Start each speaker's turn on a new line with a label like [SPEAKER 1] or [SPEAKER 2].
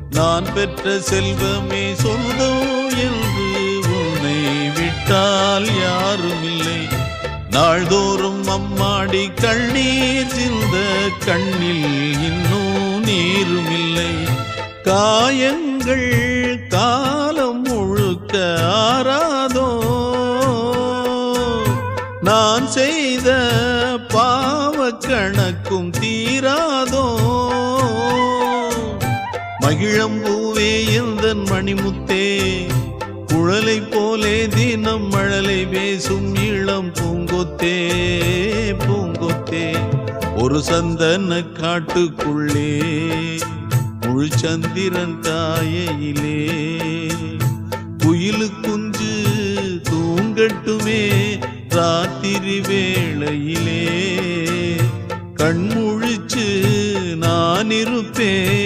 [SPEAKER 1] நான் பெற்ற செல்வமே சொந்தம் என்று உன்னை விட்டால் யாரும் இல்லை. நாள்தோறும் அம்மாடி கண்ணீர் சிந்த கண்ணில் இன்னும் நீரும் இல்லை. காயங்கள் காலம் முழுக்க ஆறாதோ, நான் செய்த பாவ கணக்கும் தீராதோ. மகிழம்பூவே எந்தன் மணிமுத்தே, குழலை போலே தினம் மழலை பேசும் இளம் பூங்கொத்தே பூங்கொத்தே. ஒரு சந்தன காட்டுக்குள்ளே முழு சந்திரன் காயையிலே குயிலு குஞ்சு தூங்கட்டுமே ராத்திரி வேளையிலே. கண்முழிச்சு நான் இருப்பேன்